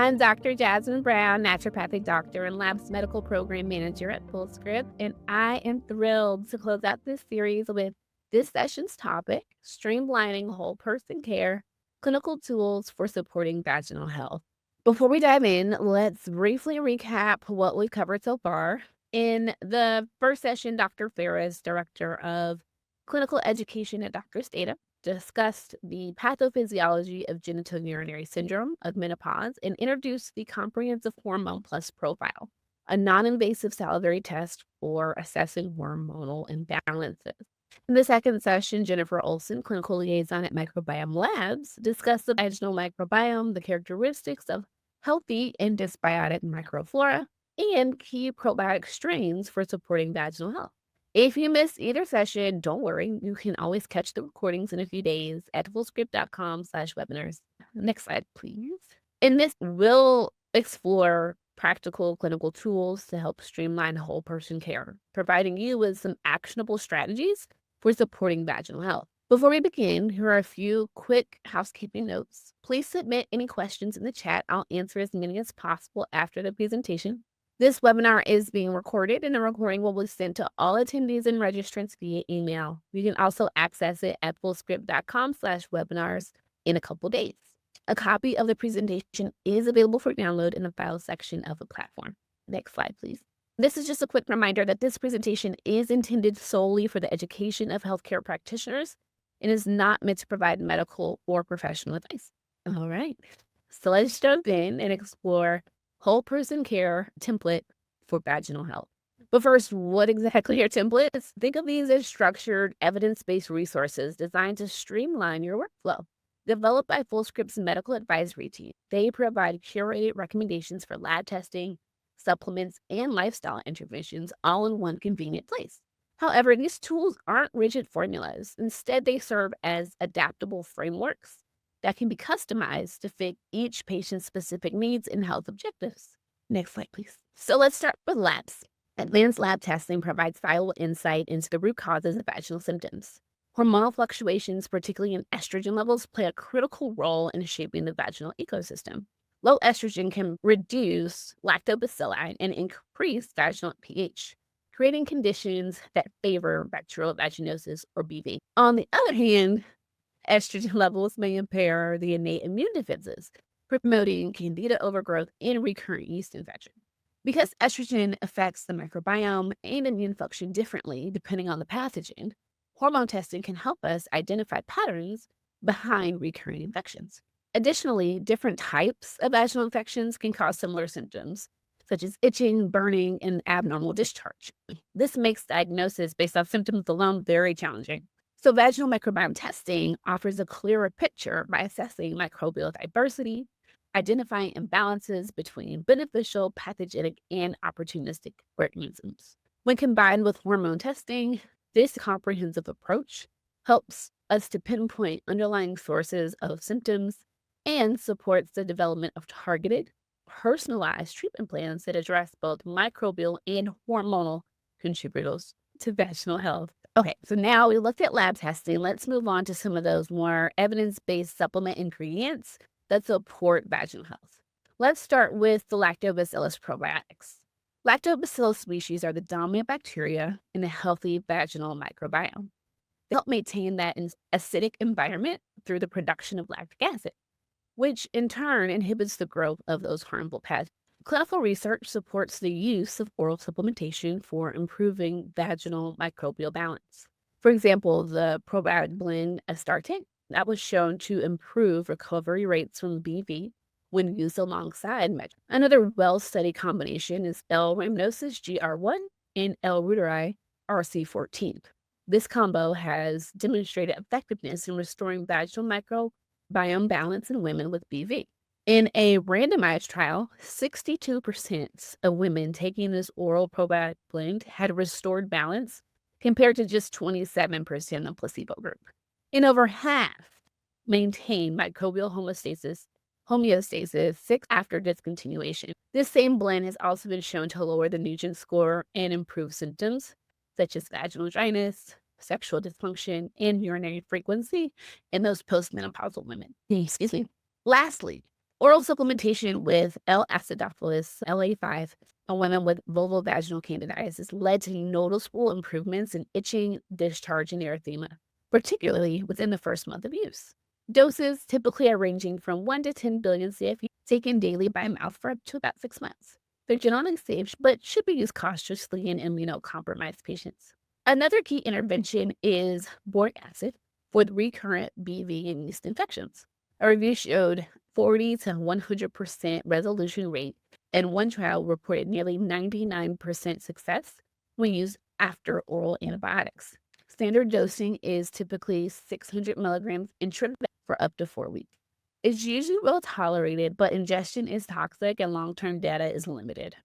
I'm Dr. Jasmine Brown, naturopathic doctor and labs medical program manager at Fullscript, and I am thrilled to close out this series with this session's topic, streamlining whole person care, clinical tools for supporting vaginal health. Before we dive in, let's briefly recap what we've covered so far. In the first session, Dr. Ferris, director of clinical education at Dr. Stata, discussed the pathophysiology of genitourinary syndrome of menopause and introduced the comprehensive Hormone Plus profile, a non-invasive salivary test for assessing hormonal imbalances. In the second session, Jennifer Olson, clinical liaison at Microbiome Labs, discussed the vaginal microbiome, the characteristics of healthy and dysbiotic microflora, and key probiotic strains for supporting vaginal health. If you missed either session, don't worry. You can always catch the recordings in a few days at fullscript.com/webinars. Next slide, please. In this, we'll explore practical clinical tools to help streamline whole person care, providing you with some actionable strategies for supporting vaginal health. Before we begin, here are a few quick housekeeping notes. Please submit any questions in the chat. I'll answer as many as possible after the presentation. This webinar is being recorded, and the recording will be sent to all attendees and registrants via email. You can also access it at fullscript.com/webinars in a couple days. A copy of the presentation is available for download in the file section of the platform. Next slide, please. This is just a quick reminder that this presentation is intended solely for the education of healthcare practitioners and is not meant to provide medical or professional advice. All right, so let's jump in and explore whole person care template for vaginal health. But first, what exactly are templates? Think of these as structured, evidence-based resources designed to streamline your workflow. Developed by Fullscript's medical advisory team, they provide curated recommendations for lab testing, supplements, and lifestyle interventions all in one convenient place. However, these tools aren't rigid formulas. Instead, they serve as adaptable frameworks that can be customized to fit each patient's specific needs and health objectives. Next slide, please. So let's start with labs. Advanced lab testing provides valuable insight into the root causes of vaginal symptoms. Hormonal fluctuations, particularly in estrogen levels, play a critical role in shaping the vaginal ecosystem. Low estrogen can reduce lactobacilli and increase vaginal pH, creating conditions that favor bacterial vaginosis or BV. On the other hand, estrogen levels may impair the innate immune defenses, promoting candida overgrowth and recurrent yeast infection. Because estrogen affects the microbiome and immune function differently depending on the pathogen, hormone testing can help us identify patterns behind recurring infections. Additionally, different types of vaginal infections can cause similar symptoms, such as itching, burning, and abnormal discharge. This makes diagnosis based on symptoms alone very challenging. So vaginal microbiome testing offers a clearer picture by assessing microbial diversity, identifying imbalances between beneficial, pathogenic, and opportunistic organisms. When combined with hormone testing, this comprehensive approach helps us to pinpoint underlying sources of symptoms and supports the development of targeted, personalized treatment plans that address both microbial and hormonal contributors to vaginal health. Okay, so now we looked at lab testing. Let's move on to some of those more evidence-based supplement ingredients that support vaginal health. Let's start with the Lactobacillus probiotics. Lactobacillus species are the dominant bacteria in a healthy vaginal microbiome. They help maintain that acidic environment through the production of lactic acid, which in turn inhibits the growth of those harmful pathogens. Clinical research supports the use of oral supplementation for improving vaginal microbial balance. For example, the probiotic blend Astarte that was shown to improve recovery rates from BV when used alongside med. Another well-studied combination is L-rhamnosus GR1 and L-reuteri RC14. This combo has demonstrated effectiveness in restoring vaginal microbiome balance in women with BV. In a randomized trial, 62% of women taking this oral probiotic blend had restored balance compared to just 27% in the placebo group. And over half maintained microbial homeostasis 6 after discontinuation. This same blend has also been shown to lower the Nugent score and improve symptoms such as vaginal dryness, sexual dysfunction, and urinary frequency in those postmenopausal women. Excuse me. Lastly, Oral supplementation with L-acidophilus, LA5, on women with vulvovaginal candidiasis led to noticeable improvements in itching, discharge, and erythema, particularly within the first month of use. Doses typically are ranging from 1 to 10 billion CFU, taken daily by mouth for up to about 6 months. They're generally safe, but should be used cautiously in immunocompromised patients. Another key intervention is boric acid for the recurrent BV and yeast infections. A review showed 40 to 100% resolution rate, and one trial reported nearly 99% success when used after oral antibiotics. Standard dosing is typically 600 milligrams intravenous for up to 4 weeks. It's usually well tolerated, but ingestion is toxic and long-term data is limited.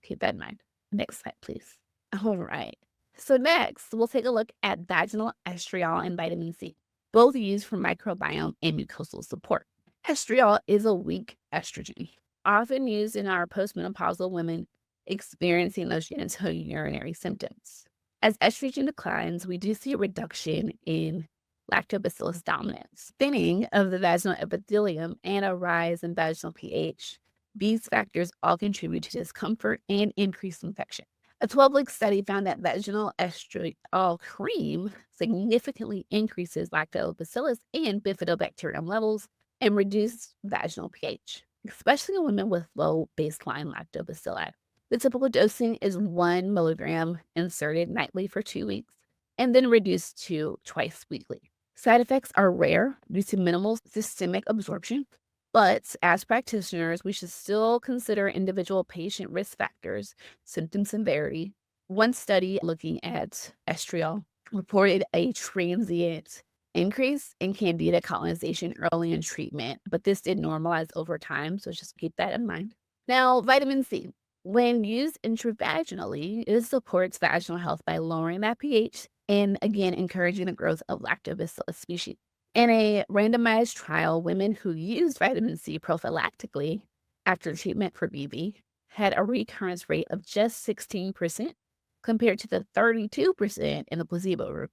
Keep that in mind. Next slide, please. All right. So next, we'll take a look at vaginal estriol and vitamin C, both used for microbiome and mucosal support. Estriol is a weak estrogen, often used in our postmenopausal women experiencing those genitourinary symptoms. As estrogen declines, we do see a reduction in lactobacillus dominance, thinning of the vaginal epithelium, and a rise in vaginal pH. These factors all contribute to discomfort and increased infection. A 12-week study found that vaginal estriol cream significantly increases lactobacillus and bifidobacterium levels and reduced vaginal pH, especially in women with low baseline lactobacilli. The typical dosing is 1 milligram inserted nightly for 2 weeks and then reduced to twice weekly. Side effects are rare due to minimal systemic absorption, but as practitioners, we should still consider individual patient risk factors, symptom severity. One study looking at estriol reported a transient increase in candida colonization early in treatment, but this did normalize over time, so just keep that in mind. Now, vitamin C. When used intravaginally, it supports vaginal health by lowering that pH and, again, encouraging the growth of lactobacillus species. In a randomized trial, women who used vitamin C prophylactically after treatment for BV had a recurrence rate of just 16% compared to the 32% in the placebo group.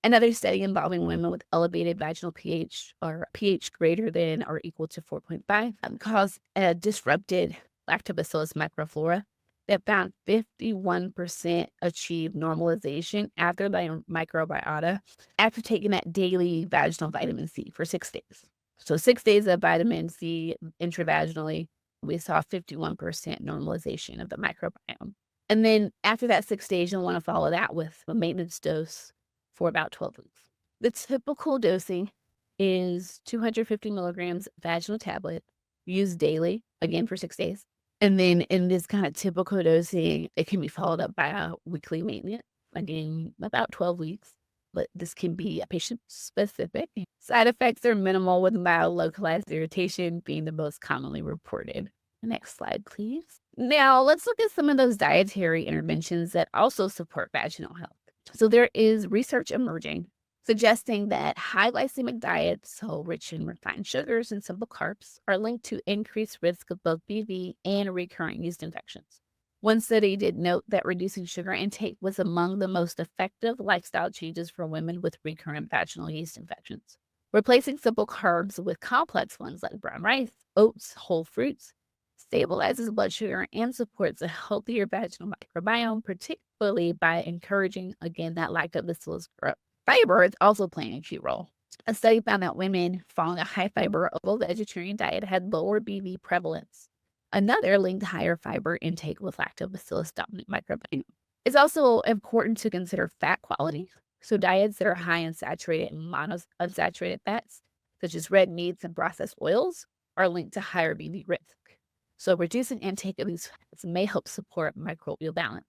Another study involving women with elevated vaginal pH or pH greater than or equal to 4.5 caused a disrupted lactobacillus microflora that found 51% achieved normalization after the microbiota after taking that daily vaginal vitamin C for 6 days. So 6 days of vitamin C intravaginally, we saw 51% normalization of the microbiome. And then after that 6 days, you'll want to follow that with a maintenance dose for about 12 weeks. The typical dosing is 250 milligrams vaginal tablet used daily, again for 6 days. And then in this kind of typical dosing, it can be followed up by a weekly maintenance, again, about 12 weeks. But this can be patient specific. Side effects are minimal, with mild localized irritation being the most commonly reported. Next slide, please. Now, let's look at some of those dietary interventions that also support vaginal health. So there is research emerging suggesting that high glycemic diets, so rich in refined sugars and simple carbs, are linked to increased risk of both BV and recurrent yeast infections. One study did note that reducing sugar intake was among the most effective lifestyle changes for women with recurrent vaginal yeast infections. Replacing simple carbs with complex ones like brown rice, oats, whole fruits, stabilizes blood sugar and supports a healthier vaginal microbiome, particularly by encouraging, again, that lactobacillus growth. Fiber is also playing a key role. A study found that women following a high-fiber ovo-vegetarian diet had lower BV prevalence. Another linked higher fiber intake with lactobacillus dominant microbiome. It's also important to consider fat quality. So diets that are high in saturated and monounsaturated fats, such as red meats and processed oils, are linked to higher BV risk. So reducing intake of these fats may help support microbial balance.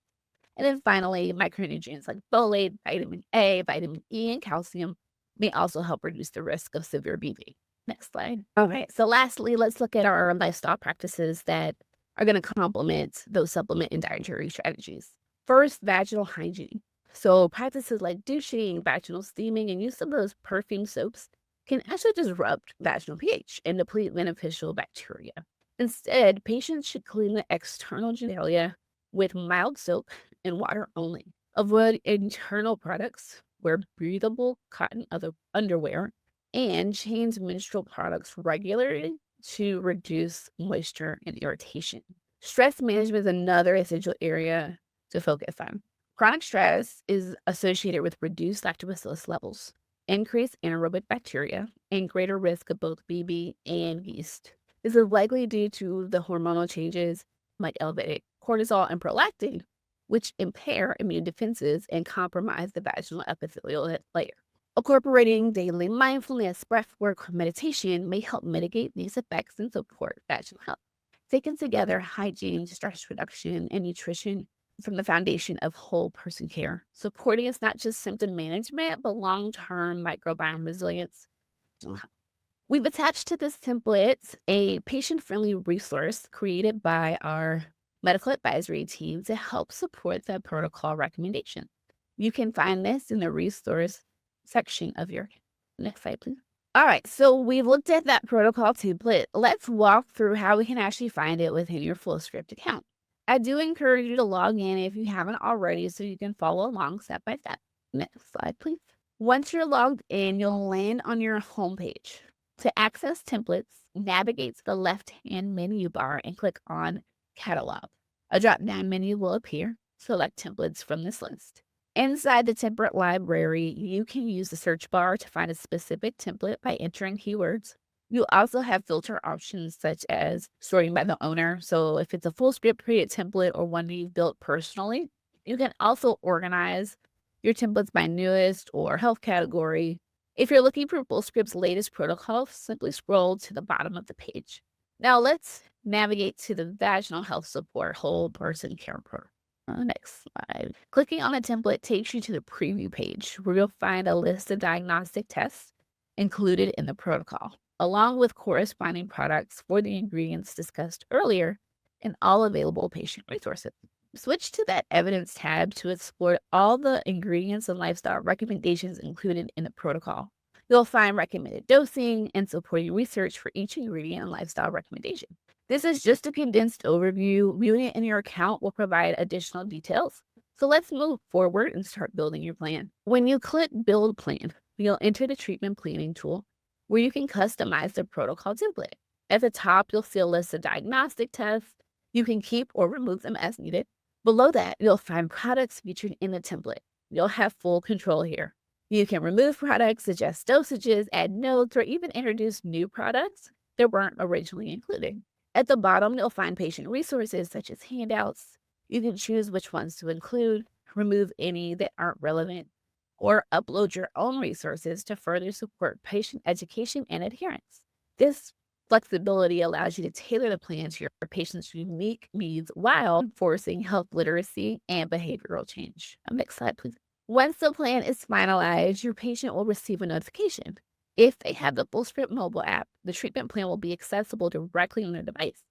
And then finally, micronutrients like folate, vitamin A, vitamin E, and calcium may also help reduce the risk of severe BV. Next slide. All right, so lastly, let's look at our lifestyle practices that are going to complement those supplement and dietary strategies. First, vaginal hygiene. So practices like douching, vaginal steaming, and use of those perfume soaps can actually disrupt vaginal pH and deplete beneficial bacteria. Instead, patients should clean the external genitalia with mild soap and water only. Avoid internal products, wear breathable cotton underwear, and change menstrual products regularly to reduce moisture and irritation. Stress management is another essential area to focus on. Chronic stress is associated with reduced lactobacillus levels, increased anaerobic bacteria, and greater risk of both BB and yeast. This is likely due to the hormonal changes like elevated cortisol and prolactin, which impair immune defenses and compromise the vaginal epithelial layer. Incorporating daily mindfulness, breath work, or meditation may help mitigate these effects and support vaginal health. Taken together, hygiene, stress reduction, and nutrition from the foundation of whole person care. Supporting is not just symptom management, but long-term microbiome resilience. We've attached to this template a patient-friendly resource created by our medical advisory team to help support the protocol recommendation. You can find this in the resource section of your next slide, please. All right, so we've looked at that protocol template. Let's walk through how we can actually find it within your Fullscript account. I do encourage you to log in if you haven't already so you can follow along step by step. Next slide, please. Once you're logged in, you'll land on your homepage. To access templates, navigate to the left-hand menu bar and click on Catalog. A drop-down menu will appear. Select templates from this list. Inside the template library, you can use the search bar to find a specific template by entering keywords. You also have filter options such as sorting by the owner. So if it's a Fullscript created template or one you've built personally, you can also organize your templates by newest or health category. If you're looking for Fullscript's latest protocol, simply scroll to the bottom of the page. Now let's navigate to the vaginal health support whole person care protocol. Next slide. Clicking on a template takes you to the preview page where you'll find a list of diagnostic tests included in the protocol, along with corresponding products for the ingredients discussed earlier and all available patient resources. Switch to that evidence tab to explore all the ingredients and lifestyle recommendations included in the protocol. You'll find recommended dosing and supporting research for each ingredient and lifestyle recommendation. This is just a condensed overview. Viewing it in your account will provide additional details. So let's move forward and start building your plan. When you click Build Plan, you'll enter the treatment planning tool where you can customize the protocol template. At the top, you'll see a list of diagnostic tests. You can keep or remove them as needed. Below that, you'll find products featured in the template. You'll have full control here. You can remove products, suggest dosages, add notes, or even introduce new products that weren't originally included. At the bottom, you'll find patient resources such as handouts. You can choose which ones to include, remove any that aren't relevant, or upload your own resources to further support patient education and adherence. This flexibility allows you to tailor the plan to your patient's unique needs while enforcing health literacy and behavioral change. Next slide, please. Once the plan is finalized, your patient will receive a notification. If they have the Fullscript mobile app, the treatment plan will be accessible directly on their device.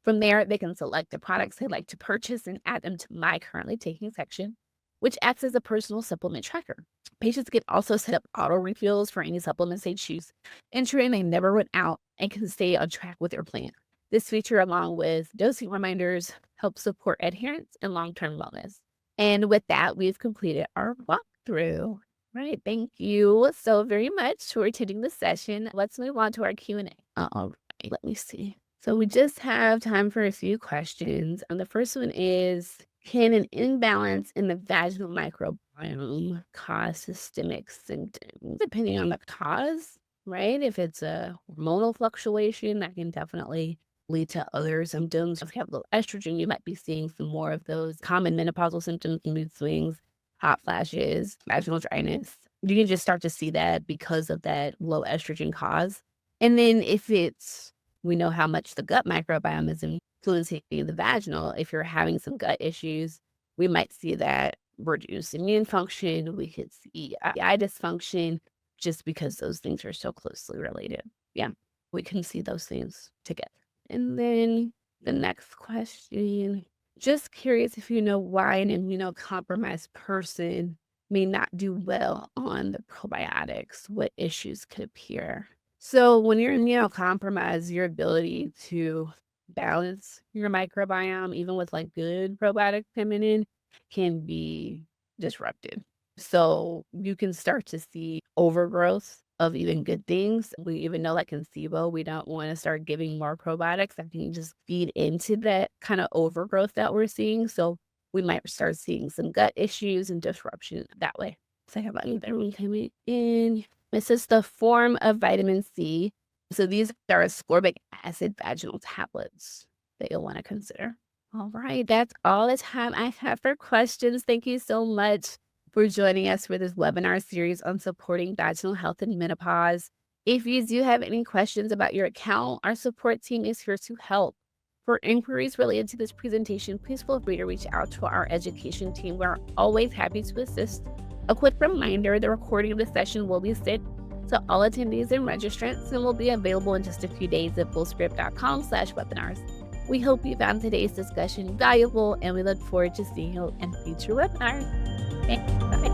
From there, they can select the products they'd like to purchase and add them to My Currently Taking section, which acts as a personal supplement tracker. Patients can also set up auto refills for any supplements they choose, ensuring they never run out and can stay on track with their plan. This feature, along with dosing reminders, helps support adherence and long-term wellness. And with that, we've completed our walkthrough. Right, thank you so very much for attending the session. Let's move on to our Q&A. All right, let me see. So we just have time for a few questions. And the first one is, can an imbalance in the vaginal microbiome cause systemic symptoms? Depending on the cause, right? If it's a hormonal fluctuation, that can definitely lead to other symptoms. If you have low estrogen, you might be seeing some more of those common menopausal symptoms, mood swings, hot flashes, vaginal dryness. You can just start to see that because of that low estrogen cause. And then if we know how much the gut microbiome is influencing the vaginal. If you're having some gut issues, we might see that reduced immune function. We could see eye dysfunction just because those things are so closely related. Yeah, we can see those things together. And then the next question, just curious if you know why an immunocompromised person may not do well on the probiotics, what issues could appear. So when you're immunocompromised, your ability to balance your microbiome, even with like good probiotics coming in, can be disrupted. So you can start to see overgrowth of even good things. We even know like in SIBO, we don't want to start giving more probiotics that can just feed into that kind of overgrowth that we're seeing. So we might start seeing some gut issues and disruption that way. So I have another one coming in. This is the form of vitamin C. So these are ascorbic acid vaginal tablets that you'll want to consider. All right, that's all the time I have for questions. Thank you so much for joining us for this webinar series on supporting vaginal health in menopause. If you do have any questions about your account, our support team is here to help. For inquiries related to this presentation, please feel free to reach out to our education team. We're always happy to assist. A quick reminder, the recording of the session will be sent to all attendees and registrants and will be available in just a few days at fullscript.com/webinars. We hope you found today's discussion valuable, and we look forward to seeing you in future webinars. Thanks. Bye.